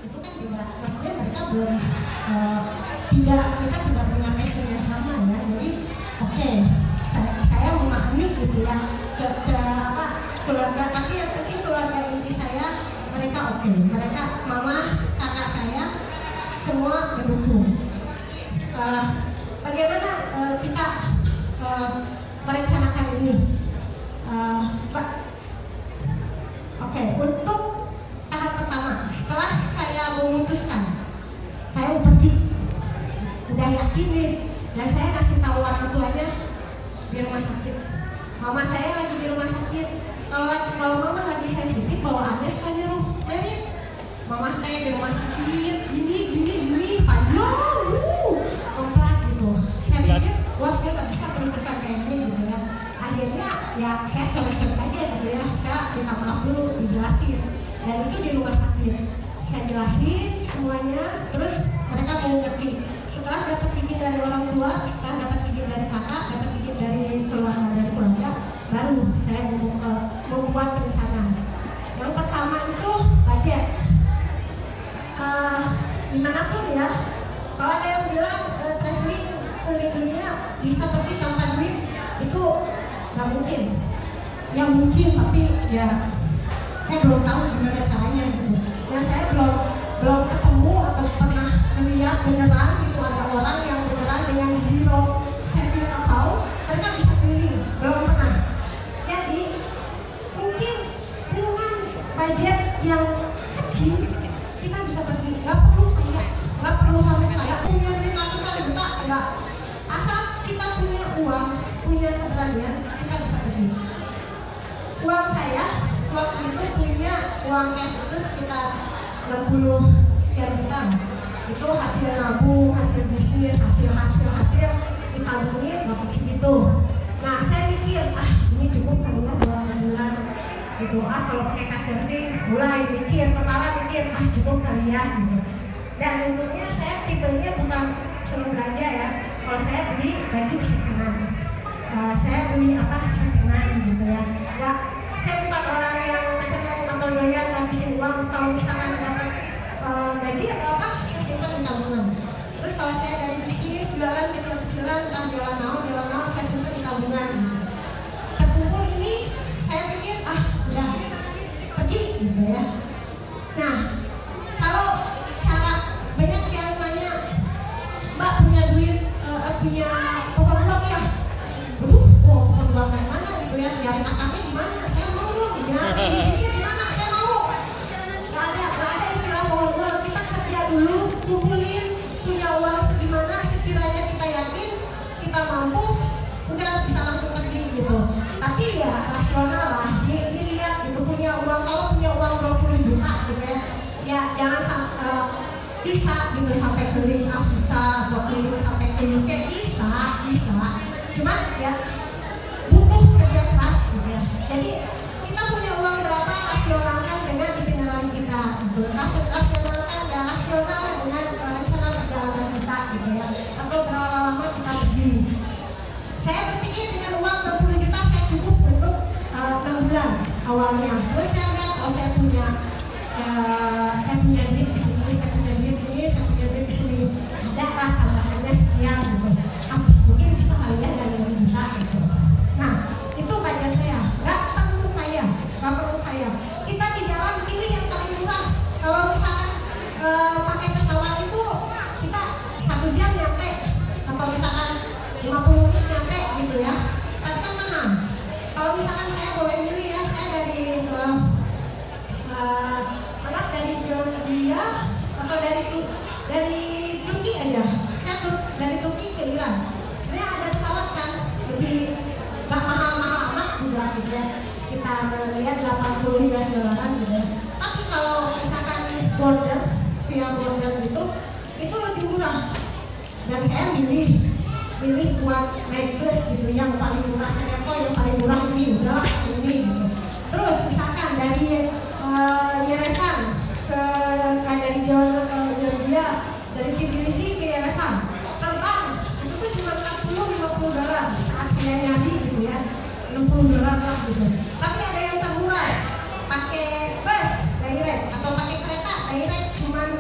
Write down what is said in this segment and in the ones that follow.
itu kan tidak, maksudnya mereka belum kita tidak punya passion yang sama ya. Jadi oke, saya memahami gitu ya ke keluarga, tapi yang penting keluarga inti saya mereka oke, mereka mama kakak saya semua mendukung. Bagaimana kita merencanakan ini, Pak? Oke, untuk tahap pertama, setelah saya memutuskan saya mau pergi, udah yakin nih, dan saya kasih tahu orang tuanya di rumah sakit. Mama saya lagi di rumah sakit. Kalau mama lagi sensitif bawaannya suka nyuruh, Merin, mama saya di rumah sakit, gini, panjang, kompleks gitu. Saya pikir, wah saya nggak bisa terus-terusan kayak gini gitu ya. Akhirnya ya saya sorry aja gitu ya. Saya minta maaf dulu, dijelasin. Dan itu di rumah sakit. Saya jelasin semuanya, terus mereka mau ngerti. Setelah dapat izin dari orang tua, setelah dapat izin dari kakak, dapat izin dari keluarga, baru saya membuat rencana. Yang pertama itu budget. Dimanapun ya, kalau ada yang bilang traveling keliling dunia bisa pergi tanpa duit, itu nggak mungkin. Yang mungkin, tapi ya saya belum tahu gimana caranya gitu. Dan saya belum ketemu atau pernah melihat beneran gitu ada orang yang beneran dengan zero saving account mereka bisa keliling, belum pernah. Jadi mungkin dengan budget yang kecil kita bisa pergi, nggak perlu kaya, nggak perlu harus kaya, punya duit ratusan juta, nggak. Asal kita punya uang, punya keberanian, kita bisa pergi. Uang saya waktu itu punya uang cash itu sekitar 60 sekian juta. Itu hasil nabung, hasil bisnis, hasil ditabungin dapat segitu. Nah saya mikir, ini cukup kali ya 2 bulan gitu. Kalau pakai kasirting mulai mikir, kepala mikir, cukup kali ya gitu. Dan untungnya saya tipenya bukan seneng belanja ya. Kalau saya beli baju second-hand, saya beli second-hand gitu ya. Ya saya bukan orang yang senang atau doyan ngabisin uang. Kalau misalkan dapat gaji atau saya simpan di tabungan. Terus kalau saya dari bisnis jualan kecil-kecilan, entah jualan naon, saya simpan di tabungan. Terkumpul ini saya pikir udah pergi gitu ya. Nah kalau cara banyak yang nanya, Mbak punya duit, punya pohon buah ya? Waduh, pohon buah dari mana gitu ya? Nyari akarnya di mana? Saya mau dong. Nyari bijinya di mana? Saya mau. Gak ada istilah pohon buah. Kita kerja dulu, kumpulin, punya uang segimana, sekiranya kita yakin, kita mampu, udah bisa langsung pergi gitu. Tapi ya rasional lah, dilihat gitu, punya uang, kalau punya uang 20 juta gitu ya jangan bisa gitu sampai keliling Afrika atau keliling sampai ke UK, bisa. Cuman ya butuh kerja keras gitu ya. Jadi kita punya uang berapa, rasionalkan dengan itinerary kita gitu. Rasionalkan ya, rasional dengan rencana perjalanan kita gitu ya. Atau berapa lama kita pergi. Saya berpikir dengan uang 20 juta saya cukup untuk 6 bulan awalnya. Terus saya lihat, saya punya duit di sini, saya punya duit di sini. Ada lah tambahannya sekian gitu. Mungkin bisa kalian dari 2 juta gitu. Nah, itu budget saya. Nggak perlu kaya. Kita di jalan pilih yang paling murah. Kalau misalkan pakai pesawat itu kita 1 jam nyampe, atau misalkan 50 menit nyampe gitu ya. Tapi kan mahal. Kalau misalkan saya boleh milih ya, saya dari Georgia atau dari Turki aja. Saya dari Turki ke Iran. Sebenarnya ada pesawat kan lebih nggak mahal-mahal amat juga gitu ya. Sekitar lihat 80 US dolaran gitu ya. Tapi kalau misalkan via border gitu, itu lebih murah. Dan saya milih buat naik bus gitu yang paling murah. Saya yang paling murah ini udahlah ini gitu. Terus misalkan dari Yerevan dari Georgia, dari Tbilisi ke Yerevan terbang itu tuh cuma 40-50 dolar saat saya nyari gitu ya, 60 dolar lah gitu. Tapi ada yang termurah pakai bus direct atau pakai kereta direct cuma 50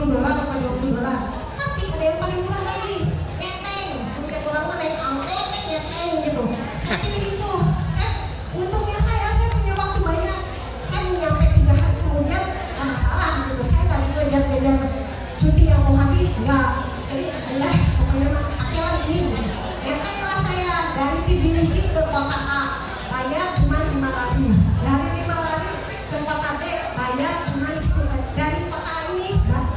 $10 atau $20. Tapi ada yang paling murah lagi, neteng. Mungkin orang mah naik angkot neteng gitu. Saya pilih itu. Untungnya saya punya waktu banyak. Saya mau nyampe 3 hari kemudian nggak masalah gitu. Saya nggak ngejar-ngejar cuti yang mau habis, nggak. Jadi pokoknya pakailah ini. Neteng lah saya dari Tbilisi ke kota A bayar cuma 5 lari. Dari 5 lari ke kota B bayar cuma 10 lari. Dari kota ini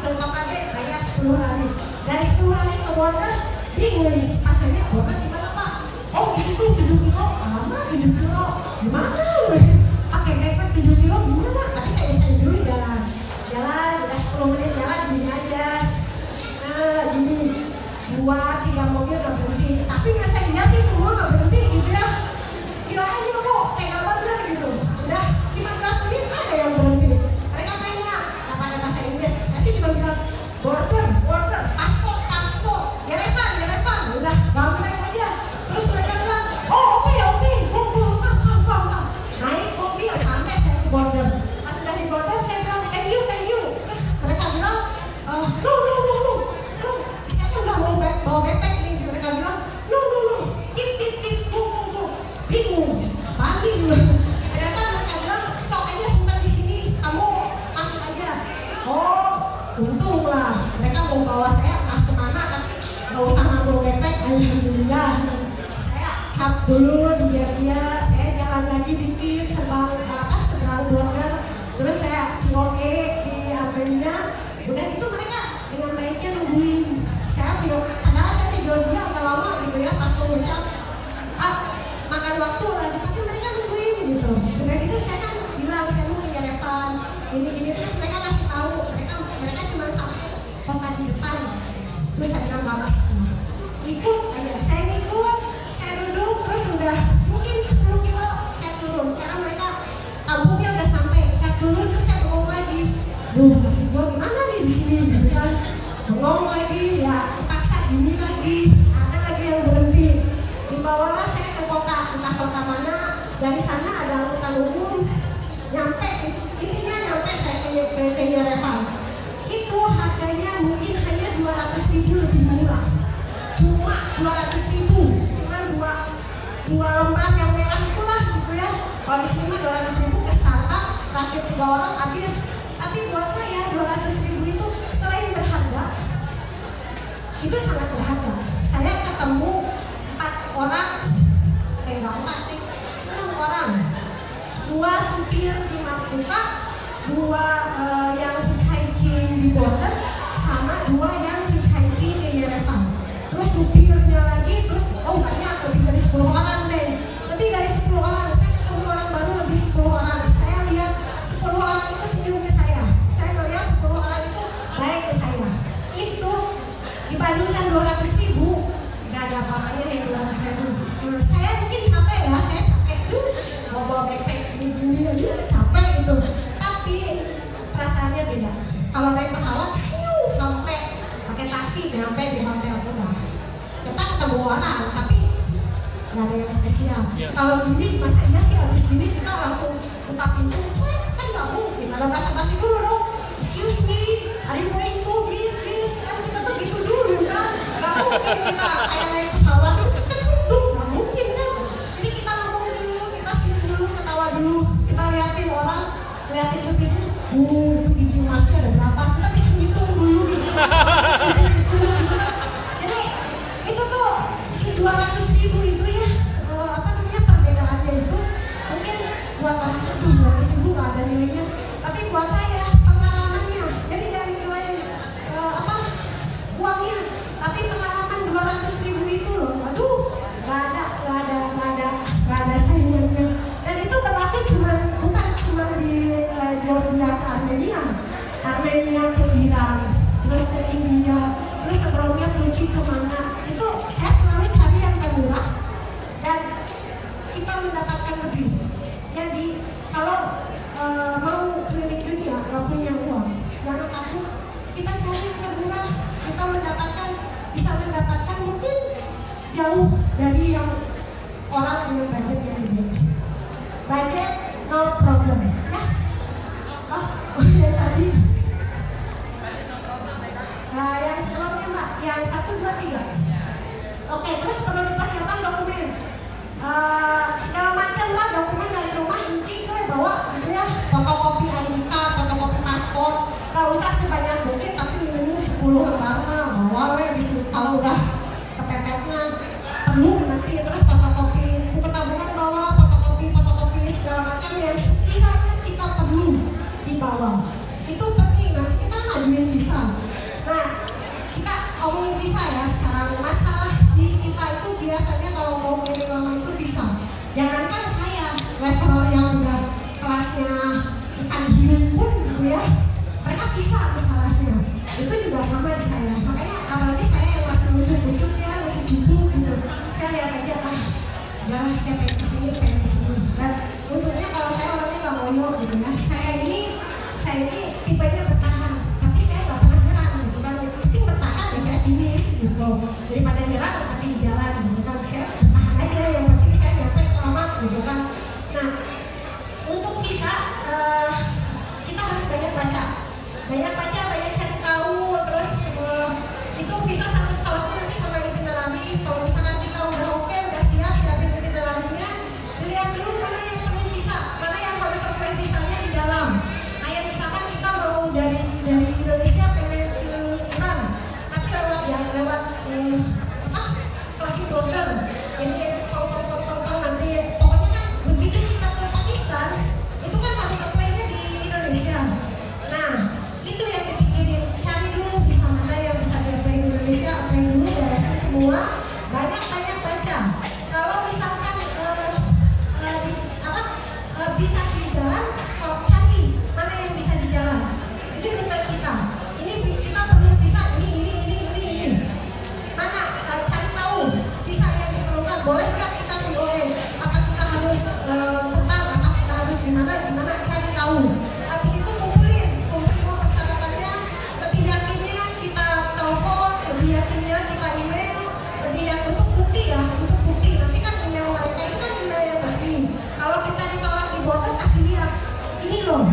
ke kota B bayar 10 lari. Dari 10 lari ke border bingung. Pasarnya border di mana Pak? Oh di situ 7 kilo. Lama 7 kilo. Gimana? Pakai backpack 7 kilo gimana? Tapi saya bisa dulu jalan. Udah 10 menit jalan gini aja. Nah gini 2-3 mobil gak berhenti. Tapi masa iya sih semua gak berhenti gitu ya. Gila aja kok, tega banget gitu. Udah 15 menit ada yang berhenti. Mereka nanya, gak pakai bahasa Inggris. Saya sih cuma bilang border, paspor. Ya Revan. Udah, gampang aja. Terus mereka bilang, oh oke. Kom. Naik mobil sampai saya ke border. Pas udah di border saya bilang thank you. Terus mereka bilang, no. Saya udah bawa backpack nih. Mereka bilang, no. Go. Bingung. Balik dulu. Ternyata mereka bilang, sok aja simpan di sini. Kamu masuk aja. Oh, untung lah. Mereka mau bawa saya entah kemana, tapi gak usah ngambil backpack. Alhamdulillah. Saya cap dulu di dia. Saya jalan lagi dikit seberang border. Terus saya VOA di Armenia. Udah gitu mereka dengan baiknya nungguin. Padahal saya di Georgia agak lama gitu ya pas mau ngecap. Makan waktu lagi, tapi mereka nungguin gitu. Udah gitu saya kan bilang saya mau ke Yerevan. Gini terus mereka kasih tahu. Mereka cuma sampai kota di depan. Terus saya bilang gak masalah. Ikut aja. Saya ngikut, saya duduk terus udah mungkin 10 kilo saya turun karena mereka kampungnya udah sampai. Saya turun terus saya bengong lagi. Nasib gua gimana nih di sini gitu kan. Bengong lagi ya, paksa gini lagi. Ada lagi yang berhenti. Dibawalah saya ke kota, entah kota mana. Dari sana ada angkutan umum. Intinya nyampe saya ke Yerevan. Itu harganya mungkin hanya 200.000 lebih murah. Cuma 200.000. Cuma dua lembar yang merah itulah gitu ya. Kalau di sini 200.000 ke Starbucks, rakit 3 orang habis. Tapi buat saya 200.000 itu selain berharga, itu sangat berharga. Saya ketemu 6 orang. 2 supir di Matsuka, 2 yang hitchhiking di border, sama 2 yang hitchhiking di Yerevan. Terus supirnya lagi, terus banyak, lebih dari 10 orang deh. Lebih dari 10 orang, saya ketemu orang baru lebih 10 orang. Saya lihat 10 orang itu senyum ke saya. Saya ngeliat 10 orang itu baik ke saya. Itu dibandingkan 200.000, gak ada apa-apanya yang 200.000. Saya mungkin capek ya, saya capek bawa backpack gini capek gitu. Tapi perasaannya beda. Kalau naik pesawat, sampai pakai taksi sampai di hotel udah. Kita ketemu orang, tapi nggak ada yang spesial. Kalau gini masa iya sih habis gini kita langsung buka pintu, kan nggak mungkin. Ada basa-basi dulu dong. Excuse me, are you going to this? Kan kita tuh gitu dulu kan. Nggak mungkin kita kayak naik pesawat itu kita duduk, nggak mungkin kan. Jadi kita ngomong dulu, kita senyum dulu, ketawa dulu, kita liatin orang, liatin supirnya. Itu biji emasnya ada berapa? Kita bisa ngitung dulu gitu. Jadi itu tuh si 200.000 itu ya, perbedaannya itu mungkin buat orang itu 200.000 nggak ada nilainya. Tapi buat saya pengalamannya, jadi jangan dinilai uangnya, tapi pengalaman 200.000 itu loh. Aduh, nggak ada sayangnya. Dan itu berlaku bukan cuma di Georgia ke Armenia ke Iran, terus ke India, terus sebelumnya Turki kemana. Itu saya selalu cari yang termurah dan kita mendapatkan lebih. Jadi kalau mau keliling dunia nggak Untuk visa kita harus banyak baca, banyak cari tahu, terus itu visa sangkut pautnya nanti sama itinerary. Kalau misalkan kita udah oke, udah siapin itinerary-nya, lihat dulu mana yang perlu visa, mana yang harus apply visanya di dalam. Kayak misalkan kita mau dari Indonesia pengen ke Iran, tapi lewat crossing border. Jadi kalau nanti pokoknya kan begitu kita ke Pakistan, itu kan harus apply-nya di Indonesia. Nah, itu yang dipikirin, cari dulu bisa mana yang bisa di-apply di Indonesia, apply dulu, beresin semua, banyak baca. Kalau misalkan bisa di jalan, kalau cari mana yang bisa di jalan. Ini rute kita. Ini kita perlu bisa ini. Mana cari tahu visa yang diperlukan. Bolehkah kita VOA? Apa kita harus terbang? Apa kita harus gimana? Cari tahu. Habis itu kumpulin semua persyaratannya. Lebih yakinnya kita telepon, lebih yakinnya kita email, lebih yakin untuk bukti ya, untuk bukti. Nanti kan email mereka itu kan email yang resmi. Kalau kita ditolak di border, kasih lihat ini loh.